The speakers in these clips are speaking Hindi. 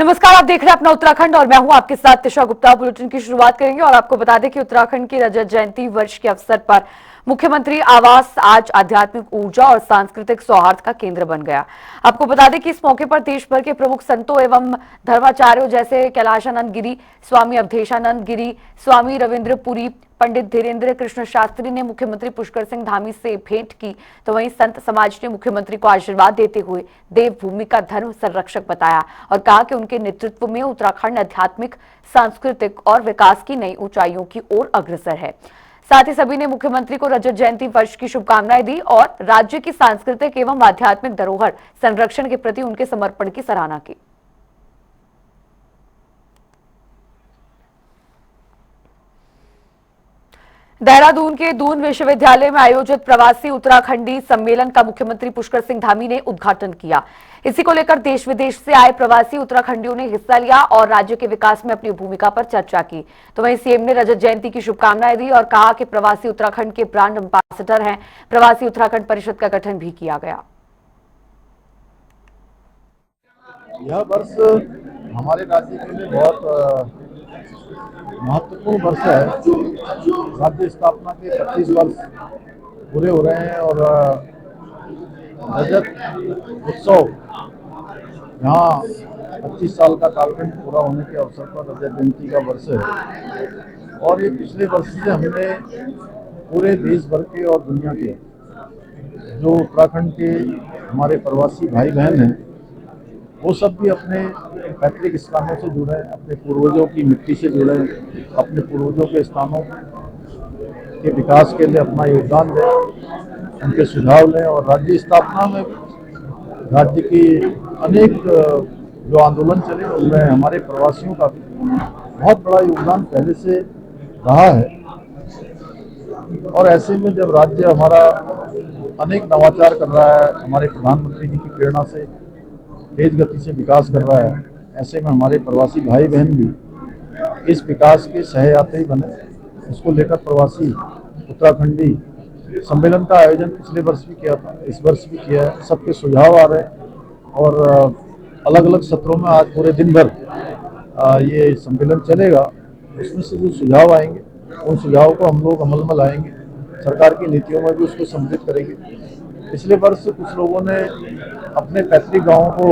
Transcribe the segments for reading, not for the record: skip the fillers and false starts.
नमस्कार, आप देख रहे हैं अपना उत्तराखंड और मैं हूं आपके साथ तिशा गुप्ता। बुलेटिन की शुरुआत करेंगे और आपको बता दें कि उत्तराखंड की रजत जयंती वर्ष के अवसर पर मुख्यमंत्री आवास आज आध्यात्मिक ऊर्जा और सांस्कृतिक सौहार्द का केंद्र बन गया। आपको बता दें कि इस मौके पर देश भर के प्रमुख संतों एवं धर्माचार्यों जैसे कैलाशानंद गिरी, स्वामी अवधेशानंद गिरी, स्वामी रविंद्र पुरी, पंडित धीरेन्द्र कृष्ण शास्त्री ने मुख्यमंत्री पुष्कर सिंह धामी से भेंट की। तो वहीं संत समाज ने मुख्यमंत्री को आशीर्वाद देते हुए देवभूमि का धर्म संरक्षक बताया और कहा कि उनके नेतृत्व में उत्तराखंड आध्यात्मिक, सांस्कृतिक और विकास की नई ऊंचाइयों की ओर अग्रसर है। साथ ही सभी ने मुख्यमंत्री को रजत जयंती वर्ष की शुभकामनाएं दी और राज्य की सांस्कृतिक एवं आध्यात्मिक धरोहर संरक्षण के प्रति उनके समर्पण की सराहना की। देहरादून के दून विश्वविद्यालय में आयोजित प्रवासी उत्तराखंडी सम्मेलन का मुख्यमंत्री पुष्कर सिंह धामी ने उद्घाटन किया। इसी को लेकर देश विदेश से आए प्रवासी उत्तराखंडियों ने हिस्सा लिया और राज्य के विकास में अपनी भूमिका पर चर्चा की। तो वहीं सीएम ने रजत जयंती की शुभकामनाएं दी और कहा कि प्रवासी उत्तराखंड के ब्रांड एम्बेसडर हैं। प्रवासी उत्तराखंड परिषद का गठन भी किया गया। यह वर्ष हमारे राज्य के लिए बहुत महत्वपूर्ण वर्ष है। राज्य स्थापना के 25 वर्ष पूरे हो रहे हैं और रजत उत्सव यहाँ 25 साल का कालखंड पूरा होने के अवसर पर रजत जयंती का वर्ष है। और ये पिछले वर्ष से हमने पूरे देश भर के और दुनिया के जो उत्तराखंड के हमारे प्रवासी भाई बहन हैं वो सब भी अपने पैतृक स्थानों से जुड़े, अपने पूर्वजों की मिट्टी से जुड़े, अपने पूर्वजों के स्थानों के विकास के लिए अपना योगदान दें, उनके सुझाव लें। और राज्य स्थापना में राज्य की अनेक जो आंदोलन चले उनमें हमारे प्रवासियों का भी बहुत बड़ा योगदान पहले से रहा है। और ऐसे में जब राज्य हमारा अनेक नवाचार कर रहा है, हमारे प्रधानमंत्री जी की प्रेरणा से तेज गति से विकास कर रहा है, ऐसे में हमारे प्रवासी भाई बहन भी इस विकास के सहयात्री बने। इसको लेकर प्रवासी उत्तराखंडी सम्मेलन का आयोजन पिछले वर्ष भी किया था, इस वर्ष भी किया है। सबके सुझाव आ रहे हैं और अलग अलग सत्रों में आज पूरे दिन भर ये सम्मेलन चलेगा। उसमें से जो सुझाव आएंगे उन सुझावों को हम लोग अमल में लाएंगे, सरकार की नीतियों में भी उसको सम्मिलित करेंगे। पिछले वर्ष कुछ लोगों ने अपने पैतृक गांवों को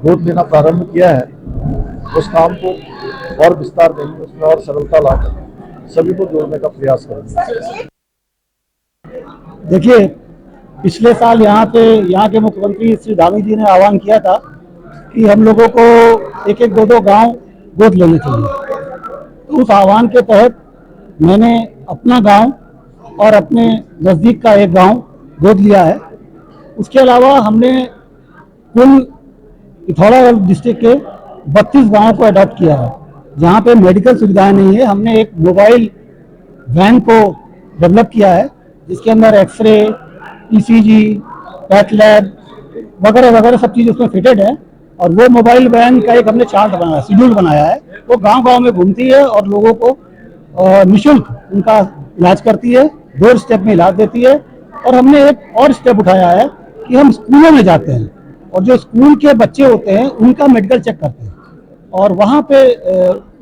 गोद लेना प्रारंभ किया है, उस काम को और विस्तार देंगे, उसमें और सरलता लाकर सभी को जोड़ने का प्रयास करेंगे। देखिए, पिछले साल यहाँ के मुख्यमंत्री श्री धामी जी ने आह्वान किया था कि हम लोगों को एक एक दो गांव गोद लेने चाहिए। तो उस आह्वान के तहत मैंने अपना गांव और अपने नज़दीक का एक गांव गोद लिया है। उसके अलावा हमने कुल पिथौरागढ़ डिस्ट्रिक्ट के 32 गांवों को अडॉप्ट किया है जहां पे मेडिकल सुविधाएं नहीं है। हमने एक मोबाइल वैन को डेवलप किया है जिसके अंदर एक्सरे, ईसीजी, पैथ लैब वगैरह वगैरह सब चीज़ उसमें फिटेड है। और वो मोबाइल वैन का एक हमने चार्ट बनाया, शेड्यूल बनाया है। वो गांव-गांव में घूमती है और लोगों को निःशुल्क उनका इलाज करती है, डोर स्टेप में इलाज देती है। और हमने एक और स्टेप उठाया है कि हम स्कूलों में जाते हैं और जो स्कूल के बच्चे होते हैं उनका मेडिकल चेक करते हैं। और वहाँ पे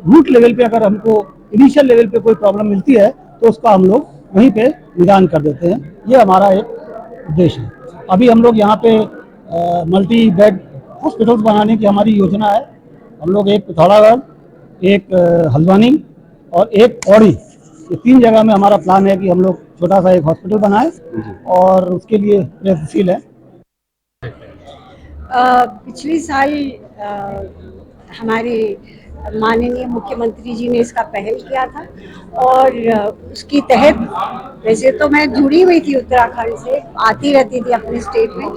रूट लेवल पे अगर हमको इनिशियल लेवल पे कोई प्रॉब्लम मिलती है तो उसका हम लोग वहीं पे निदान कर देते हैं। ये हमारा एक उद्देश्य है। अभी हम लोग यहाँ पे मल्टी बेड हॉस्पिटल्स बनाने की हमारी योजना है। हम लोग एक पिथौरागढ़, एक हल्द्वानी और एक पौड़ी, ये 3 जगह में हमारा प्लान है कि हम लोग छोटा सा एक हॉस्पिटल बनाए और उसके लिए प्रयत्नशील है। पिछले साल हमारे माननीय मुख्यमंत्री जी ने इसका पहल किया था और उसके तहत वैसे तो मैं जुड़ी हुई थी उत्तराखंड से, आती रहती थी अपने स्टेट में,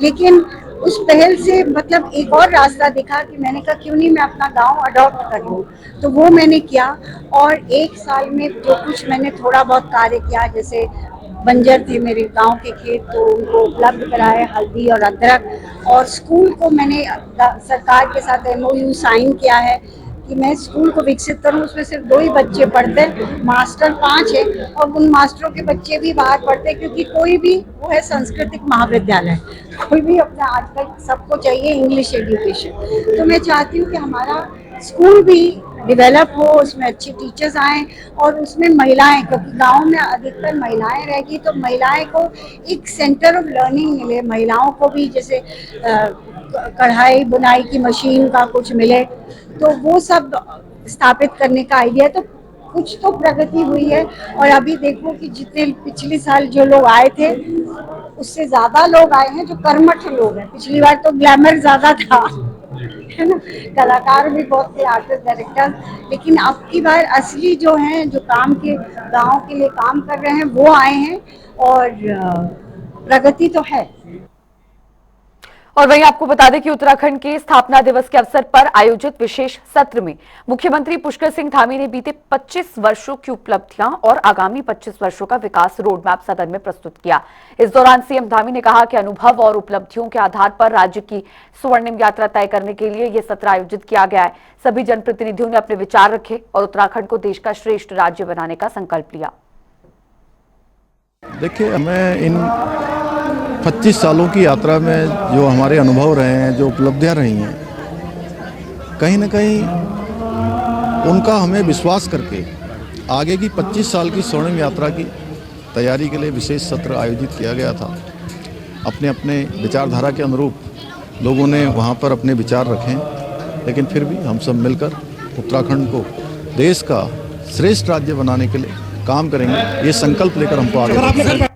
लेकिन उस पहल से मतलब एक और रास्ता दिखा कि मैंने कहा क्यों नहीं मैं अपना गांव अडॉप्ट कर लूँ। तो वो मैंने किया और 1 साल में जो कुछ मैंने थोड़ा बहुत कार्य किया, जैसे बंजर थे मेरे गांव के खेत तो उनको उपलब्ध कराए हल्दी और अदरक, और स्कूल को मैंने सरकार के साथ MOU साइन किया है कि मैं स्कूल को विकसित करूं। उसमें सिर्फ 2 ही बच्चे पढ़ते हैं, मास्टर 5 है, और उन मास्टरों के बच्चे भी बाहर पढ़ते हैं, क्योंकि कोई भी वो है सांस्कृतिक महाविद्यालय, कोई भी अपना आजकल सबको चाहिए इंग्लिश एजुकेशन। तो मैं चाहती हूँ कि हमारा स्कूल भी डेवलप हो, उसमें अच्छे टीचर्स आए और उसमें महिलाएं, क्योंकि गांव में अधिकतर महिलाएं रहेगी, तो महिलाएं को एक सेंटर ऑफ लर्निंग मिले, महिलाओं को भी जैसे कढ़ाई बुनाई की मशीन का कुछ मिले, तो वो सब स्थापित करने का आइडिया। तो कुछ तो प्रगति हुई है। और अभी देखो कि जितने पिछले साल जो लोग आए थे उससे ज्यादा लोग आए हैं जो कर्मठ लोग हैं। पिछली बार तो ग्लैमर ज्यादा था, है ना, कलाकार भी बहुत थे, आर्टिस्ट डायरेक्टर, लेकिन अब की बार असली जो हैं, जो काम के गांव के लिए काम कर रहे हैं, वो आए हैं और प्रगति तो है। और वहीं आपको बता दें कि उत्तराखंड के स्थापना दिवस के अवसर पर आयोजित विशेष सत्र में मुख्यमंत्री पुष्कर सिंह धामी ने बीते 25 वर्षों की उपलब्धियां और आगामी 25 वर्षों का विकास रोड मैप सदन में प्रस्तुत किया। इस दौरान सीएम धामी ने कहा कि अनुभव और उपलब्धियों के आधार पर राज्य की स्वर्णिम यात्रा तय करने के लिए यह सत्र आयोजित किया गया है। सभी जनप्रतिनिधियों ने अपने विचार रखे और उत्तराखंड को देश का श्रेष्ठ राज्य बनाने का संकल्प लिया। देखिए, हमें इन 25 सालों की यात्रा में जो हमारे अनुभव रहे हैं, जो उपलब्धियां रही हैं, कहीं ना कहीं उनका हमें विश्वास करके आगे की 25 साल की स्वर्णिम यात्रा की तैयारी के लिए विशेष सत्र आयोजित किया गया था। अपने अपने विचारधारा के अनुरूप लोगों ने वहां पर अपने विचार रखे, लेकिन फिर भी हम सब मिलकर उत्तराखंड को देश का श्रेष्ठ राज्य बनाने के लिए काम करेंगे। ये संकल्प लेकर हमको आगे बढ़ना है।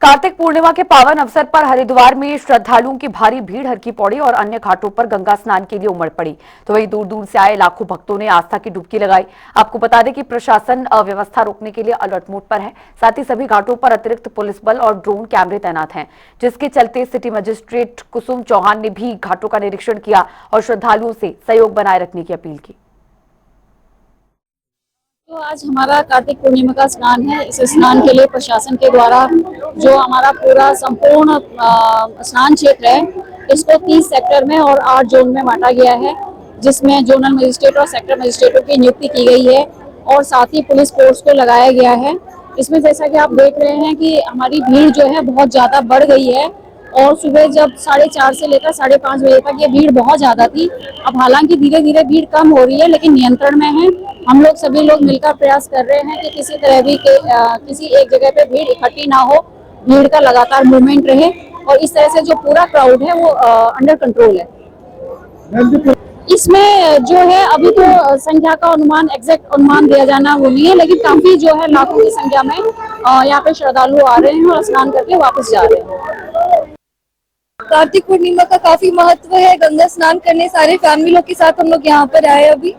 कार्तिक पूर्णिमा के पावन अवसर पर हरिद्वार में श्रद्धालुओं की भारी भीड़ हर की पौड़ी और अन्य घाटों पर गंगा स्नान के लिए उमड़ पड़ी। तो वहीं दूर दूर से आए लाखों भक्तों ने आस्था की डुबकी लगाई। आपको बता दें कि प्रशासन अव्यवस्था रोकने के लिए अलर्ट मोड पर है। साथ ही सभी घाटों पर अतिरिक्त पुलिस बल और ड्रोन कैमरे तैनात हैं, जिसके चलते सिटी मजिस्ट्रेट कुसुम चौहान ने भी घाटों का निरीक्षण किया और श्रद्धालुओं से सहयोग बनाए रखने की अपील की। तो आज हमारा कार्तिक पूर्णिमा का स्नान है। इस स्नान के लिए प्रशासन के द्वारा जो हमारा पूरा संपूर्ण स्नान क्षेत्र है, इसको 30 सेक्टर में और 8 जोन में बांटा गया है, जिसमें जोनल मजिस्ट्रेट और सेक्टर मजिस्ट्रेटों की नियुक्ति की गई है और साथ ही पुलिस फोर्स को लगाया गया है। इसमें जैसा कि आप देख रहे हैं कि हमारी भीड़ जो है बहुत ज़्यादा बढ़ गई है और सुबह जब 4:30 से लेकर 5:30 बजे तक ये भीड़ बहुत ज़्यादा थी। अब हालांकि धीरे धीरे भीड़ कम हो रही है, लेकिन नियंत्रण में है। हम लोग सभी लोग मिलकर प्रयास कर रहे हैं कि किसी तरह भी किसी एक जगह पे भीड़ इकट्ठी ना हो, भीड़ का लगातार मूवमेंट रहे और इस तरह से जो पूरा क्राउड है वो अंडर कंट्रोल है। इसमें जो है अभी तो संख्या का अनुमान, एग्जैक्ट अनुमान दिया जाना वो नहीं है, लेकिन काफी जो है लाखों की संख्या में यहाँ पे श्रद्धालु आ रहे हैं और स्नान करके वापस जा रहे हैं। कार्तिक पूर्णिमा का काफी महत्व है। गंगा स्नान करने सारे फैमिली लोग के साथ हम लोग यहाँ पर आए अभी।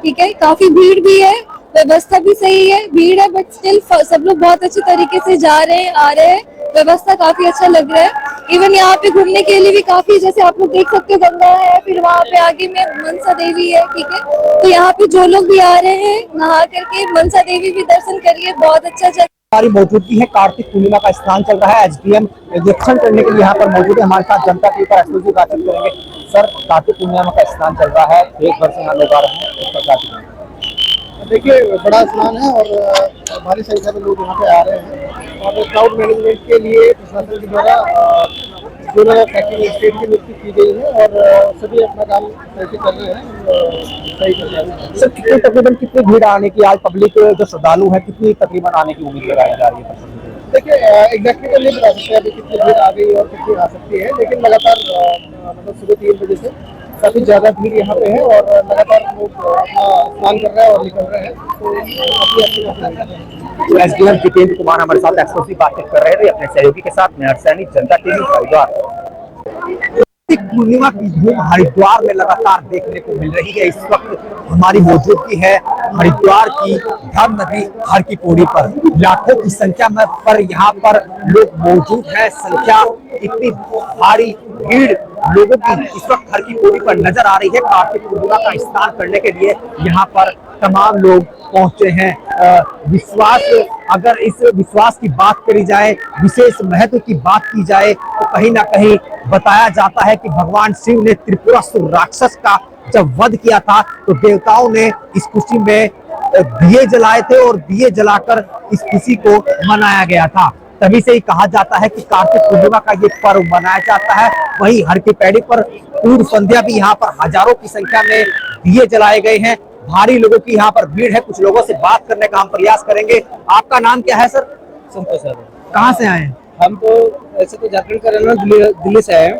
ठीक है, काफी भीड़ भी है, व्यवस्था भी सही है, भीड़ है बट स्टिल सब लोग बहुत अच्छे तरीके से जा रहे हैं, आ रहे हैं, व्यवस्था काफी अच्छा लग रहा है। इवन यहाँ पे घूमने के लिए भी काफी, जैसे आप लोग देख सकते हो, गंगा है, फिर वहाँ पे आगे में मनसा देवी है। ठीक है, तो यहाँ पे जो लोग भी आ रहे हैं नहा करके मनसा देवी भी दर्शन करिए, बहुत अच्छा जगह। हमारी मौजूदगी है, कार्तिक पूर्णिमा का स्नान चल रहा है। एसडीएम निरीक्षण करने के लिए यहाँ पर मौजूद है। हमारे साथ जनता के ऊपर एक्सक्लूसिव बातचीत करेंगे। सर, कार्तिक पूर्णिमा का स्नान चल रहा है, एक वर्ष से यहाँ लोग आ रहे हैं, देखिए, बड़ा स्नान है और भारी संख्या में लोग यहाँ पे आ रहे हैं और क्राउड मैनेजमेंट के लिए प्रशासन के द्वारा जोनल फैक्ट्री स्टेट की नियुक्ति की गई है और सभी अपना काम कैसे कर रहे हैं, सही कर रहे हैं। सर, तकरीबन कितनी भीड़ आने की, आज पब्लिक जो श्रद्धालु है कितनी तकरीबन आने की उम्मीद लगाई जा रही है? देखिए, एग्जैक्टली तो नहीं बता सकते अभी कितनी भीड़ आ गई और कितनी आ सकती है, लेकिन लगातार मतलब सुबह 3 बजे से काफी ज्यादा भीड़ यहाँ पे है और लगातार लोग अपना स्नान कर रहे हैं और निकल रहे हैं। तो एसडीएम जितेंद्र कुमार हमारे साथ एक्सक्लूसिव बातचीत कर रहे थे अपने सहयोगी के साथ। मैं सैनिक, जनता टीवी, हरिद्वार। पूर्णिमा की धूम हरिद्वार में लगातार देखने को मिल रही है। इस वक्त हमारी मौजूदगी है हरिद्वार की धर्म नगरी हर की पौड़ी पर। लाखों की संख्या में पर यहाँ पर लोग मौजूद है। संख्या इतनी भारी भीड़ लोगों की इस वक्त हर की पौड़ी पर नजर आ रही है। कार्तिक पूर्णिमा का स्नान करने के लिए यहाँ पर तमाम लोग पहुंचे हैं। विश्वास, अगर इस विश्वास की बात करी जाए, विशेष महत्व की बात की जाए, तो कहीं ना कहीं बताया जाता है कि भगवान शिव ने त्रिपुरासुर राक्षस का जब वध किया था तो देवताओं ने इस खुशी में दिए जलाए थे और दिए जलाकर इस खुशी को मनाया गया था। तभी से ही कहा जाता है कि कार्तिक पूर्णिमा का ये पर्व मनाया जाता है। वहीं हर की पैड़ी पर पूर्व संध्या भी यहाँ पर हजारों की संख्या में दिए जलाए गए हैं। भारी लोगों की यहाँ पर भीड़ है। कुछ लोगों से बात करने का हम प्रयास करेंगे। आपका नाम क्या है सर? संतोष सर। कहाँ से आए हैं? हम तो ऐसे तो झारखंड का रहना, दिल्ली से आए हैं।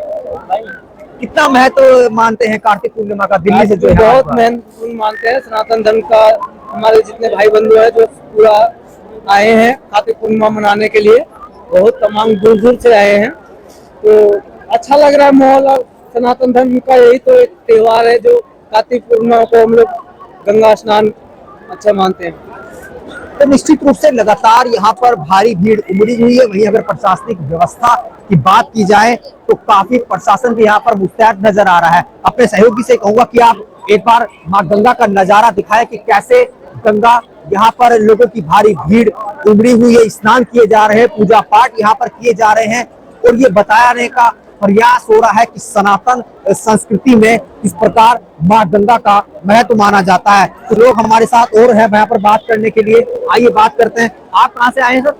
कितना महत्व मानते हैं कार्तिक पूर्णिमा का दिल्ली से? जो है बहुत महत्वपूर्ण मानते हैं। सनातन धर्म का हमारे जितने भाई बंधु हैं जो पूरा आए हैं कार्तिक पूर्णिमा मनाने के लिए, बहुत तमाम दूर दूर से आए हैं। तो अच्छा लग रहा है माहौल। और सनातन धर्म का यही तो एक त्योहार है जो कार्तिक पूर्णिमा को हम लोग गंगा स्नान अच्छा मानते हैं। तो निश्चित रूप से लगातार यहाँ पर भारी भीड़ उमड़ी हुई है। वहीं अगर प्रशासनिक व्यवस्था की बात की जाए तो काफी प्रशासन भी यहाँ पर मुस्तैद नजर आ रहा है। अपने सहयोगी से कहूंगा कि आप एक बार माँ गंगा का नजारा दिखाएं कि कैसे गंगा यहाँ पर लोगों की भारी भीड़ उमड़ी हुई है। स्नान किए जा रहे हैं, पूजा पाठ यहाँ पर किए जा रहे हैं और ये बताने का प्रयास हो रहा है कि सनातन संस्कृति में इस प्रकार माँ गंगा का महत्व माना जाता है। तो लोग हमारे साथ और हैं यहाँ पर बात करने के लिए। आइए बात करते हैं। आप कहाँ से आए हैं सर?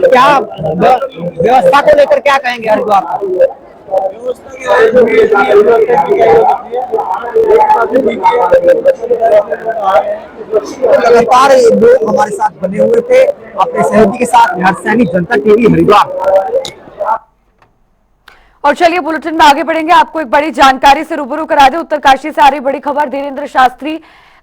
क्या व्यवस्था को लेकर क्या कहेंगे हरिद्वार? लगातार लोग हमारे साथ बने हुए थे अपने सहयोगी के साथ। हर्षसैनी, जनता टीवी, हरिद्वार। और चलिए बुलेटिन में आगे बढ़ेंगे। आपको एक बड़ी जानकारी से रूबरू करा दें। उत्तरकाशी से आ रही बड़ी खबर। धीरेन्द्र शास्त्री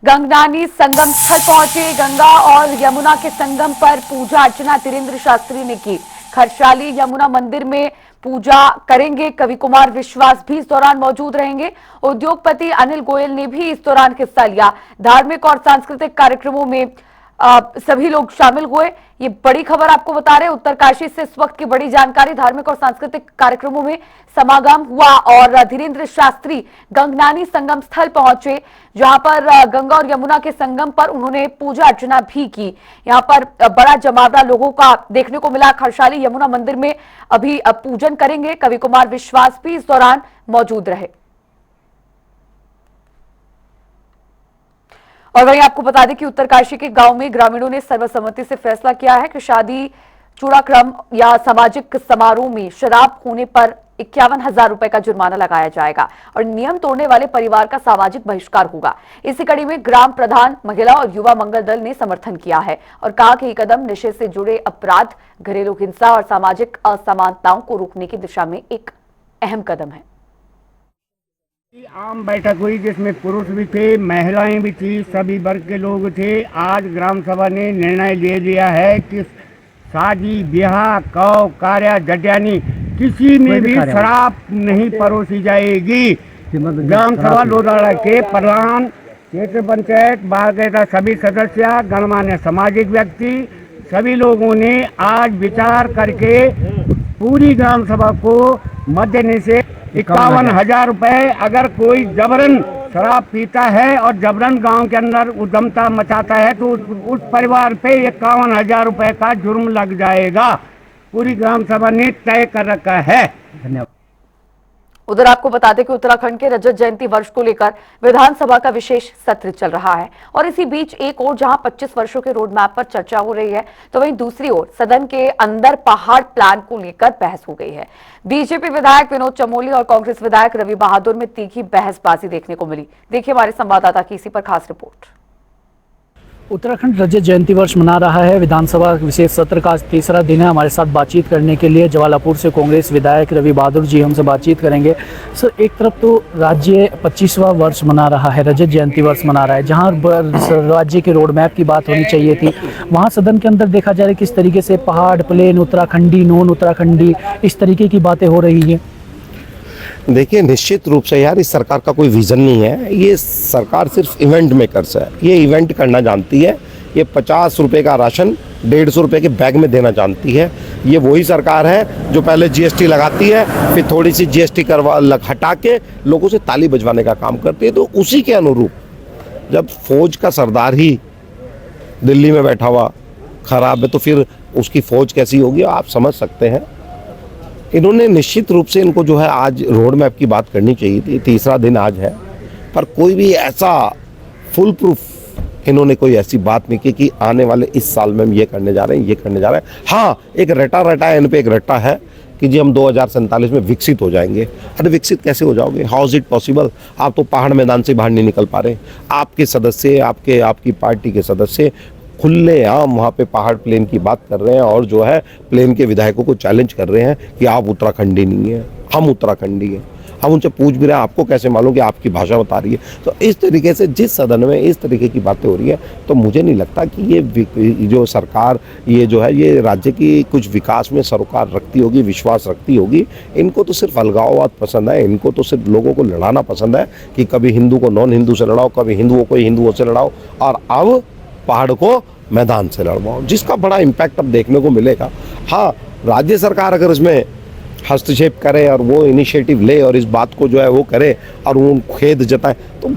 गंगनानी संगम स्थल पहुंचे। गंगा और यमुना के संगम पर पूजा अर्चना धीरेन्द्र शास्त्री ने की। खरसाली यमुना मंदिर में पूजा करेंगे। कवि कुमार विश्वास भी इस दौरान मौजूद रहेंगे। उद्योगपति अनिल गोयल ने भी इस दौरान हिस्सा लिया। धार्मिक और सांस्कृतिक कार्यक्रमों में सभी लोग शामिल हुए। ये बड़ी खबर आपको बता रहे हैं उत्तरकाशी से। इस वक्त की बड़ी जानकारी। धार्मिक और सांस्कृतिक कार्यक्रमों में समागम हुआ और धीरेन्द्र शास्त्री गंगनानी संगम स्थल पहुंचे, जहां पर गंगा और यमुना के संगम पर उन्होंने पूजा अर्चना भी की। यहां पर बड़ा जमावड़ा लोगों का देखने को मिला। खरसाली यमुना मंदिर में अभी पूजन करेंगे। कवि कुमार विश्वास भी इस दौरान मौजूद रहे। और वहीं आपको बता दें कि उत्तरकाशी के गांव में ग्रामीणों ने सर्वसम्मति से फैसला किया है कि शादी, चूड़ाक्रम या सामाजिक समारोह में शराब होने पर 51,000 रुपए का जुर्माना लगाया जाएगा और नियम तोड़ने वाले परिवार का सामाजिक बहिष्कार होगा। इसी कड़ी में ग्राम प्रधान, महिला और युवा मंगल दल ने समर्थन किया है और कहा कि ये कदम नशे से जुड़े अपराध, घरेलू हिंसा और सामाजिक असमानताओं को रोकने की दिशा में एक अहम कदम है। आम बैठक हुई जिसमें पुरुष भी थे, महिलाएं भी थी, सभी वर्ग के लोग थे। आज ग्राम सभा ने निर्णय ले लिया है कि शादी, ब्याह, कौ, कार्य, जड्यानी किसी में भी शराब नहीं परोसी जाएगी। ग्राम सभा लोधाड़ा के प्रधान, क्षेत्र पंचायत, बाकायदा सभी सदस्य, गणमान्य सामाजिक व्यक्ति, सभी लोगों ने आज विचार करके पूरी ग्राम सभा को मध्य निषेध 51,000 रुपए, अगर कोई जबरन शराब पीता है और जबरन गांव के अंदर उद्दमता मचाता है तो उस परिवार पे 51,000 रुपए का जुर्म लग जाएगा। पूरी ग्राम सभा ने तय कर रखा है। धन्यवाद। उधर आपको बता दें कि उत्तराखंड के रजत जयंती वर्ष को लेकर विधानसभा का विशेष सत्र चल रहा है और इसी बीच एक ओर जहां 25 वर्षों के रोड मैप पर चर्चा हो रही है तो वहीं दूसरी ओर सदन के अंदर पहाड़ प्लान को लेकर बहस हो गई है। बीजेपी विधायक विनोद चमोली और कांग्रेस विधायक रवि बहादुर में तीखी बहसबाजी देखने को मिली। देखिए हमारे संवाददाता की इसी पर खास रिपोर्ट। उत्तराखंड रजत जयंती वर्ष मना रहा है। विधानसभा विशेष सत्र का तीसरा दिन है। हमारे साथ बातचीत करने के लिए जवालापुर से कांग्रेस विधायक रवि बहादुर जी हमसे बातचीत करेंगे। सर, एक तरफ तो राज्य 25वां वर्ष मना रहा है, रजत जयंती वर्ष मना रहा है, जहां राज्य के रोड मैप की बात होनी चाहिए थी, वहां सदन के अंदर देखा जा रहा है किस तरीके से पहाड़, प्लेन, उत्तराखंडी, नॉन उत्तराखंडी, इस तरीके की बातें हो रही है। देखिए, निश्चित रूप से यार इस सरकार का कोई विजन नहीं है। ये सरकार सिर्फ इवेंट मेकर्स है। ये इवेंट करना जानती है। ये 50 रुपए का राशन 150 रुपए के बैग में देना जानती है। ये वही सरकार है जो पहले जीएसटी लगाती है, फिर थोड़ी सी जीएसटी हटा के लोगों से ताली बजवाने का काम करती है। तो उसी के अनुरूप जब फौज का सरदार ही दिल्ली में बैठा हुआ खराब है तो फिर उसकी फौज कैसी होगी आप समझ सकते हैं। इन्होंने निश्चित रूप से इनको जो है आज रोड मैप की बात करनी चाहिए थी, तीसरा दिन आज है, पर कोई भी ऐसा फुल प्रूफ इन्होंने कोई ऐसी बात नहीं की कि आने वाले इस साल में हम ये करने जा रहे हैं, ये करने जा रहे हैं। हाँ, एक रटा है, इन पे एक रटा है कि जी हम 2047 में विकसित हो जाएंगे। अरे विकसित कैसे हो जाओगे? How is it possible? आप तो पहाड़ मैदान से बाहर नहीं निकल पा रहे। आपके सदस्य, आपकी पार्टी के सदस्य खुले आम वहाँ पे पहाड़ प्लेन की बात कर रहे हैं और जो है प्लेन के विधायकों को चैलेंज कर रहे हैं कि आप उत्तराखंडी नहीं है, हम उत्तराखंडी हैं। हम उनसे पूछ भी रहे हैं आपको कैसे मालूम कि आपकी भाषा बता रही है। तो इस तरीके से जिस सदन में इस तरीके की बातें हो रही है तो मुझे नहीं लगता कि ये जो सरकार ये जो है ये राज्य की कुछ विकास में सरोकार रखती होगी, विश्वास रखती होगी। इनको तो सिर्फ अलगाववाद पसंद है, इनको तो सिर्फ लोगों को लड़ाना पसंद है कि कभी हिंदू को नॉन हिंदू से लड़ाओ, कभी हिंदुओं को हिंदुओं से लड़ाओ और अब पहाड़ को मैदान से लड़वाओ, जिसका बड़ा इम्पैक्ट अब देखने को मिलेगा। हाँ, राज्य सरकार अगर इसमें हस्तक्षेप करे और वो इनिशिएटिव ले और इस बात को जो है वो करे और वो खेद जताए तो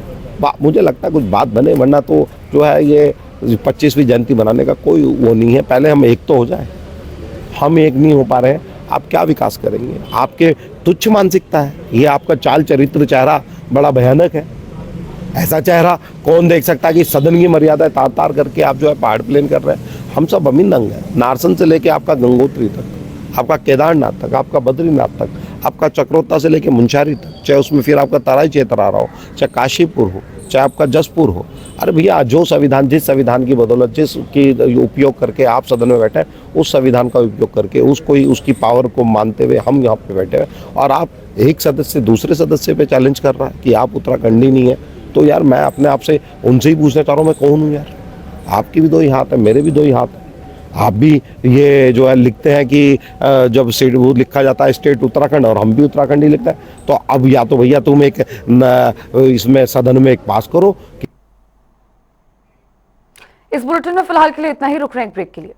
मुझे लगता है कुछ बात बने, वरना तो जो है ये 25वीं जयंती बनाने का कोई वो नहीं है। पहले हम एक तो हो जाए, हम एक नहीं हो पा रहे हैं, आप क्या विकास करेंगे? आपके तुच्छ मानसिकता है, ये आपका चाल चरित्र चेहरा बड़ा भयानक है। ऐसा चेहरा कौन देख सकता है कि सदन की मर्यादा तार तार करके आप जो है पहाड़ प्लेन कर रहे हैं। हम सब अमीनंग हैं, नारसन से लेके आपका गंगोत्री तक, आपका केदारनाथ तक, आपका बद्रीनाथ तक, आपका चक्रोता से लेके मुंशारी तक, चाहे उसमें फिर आपका तराई क्षेत्र आ रहा हो, चाहे काशीपुर हो, चाहे आपका जसपुर हो। अरे भैया, जो संविधान, जिस संविधान की बदौलत जिसकी उपयोग करके आप सदन में बैठे उस संविधान का उपयोग करके उसकी पावर को मानते हुए हम यहाँ पे बैठे हैं और आप एक सदस्य दूसरे सदस्य पे चैलेंज कर रहा है कि आप उत्तराखंडी नहीं है। तो यार मैं अपने आप से उनसे ही पूछना चाह रहा हूँ मैं कौन हूँ यार? आपकी भी दो ही हाथ है, मेरे भी दो ही हाथ है। आप भी ये जो है लिखते हैं कि जब स्टेट वो लिखा जाता है स्टेट उत्तराखंड और हम भी उत्तराखंड ही लिखते हैं। तो अब या तो भैया तुम एक इसमें सदन में एक पास करो। इस बुलेटिन में फिलहाल के लिए इतना ही, रुक रहे हैं ब्रेक के लिए।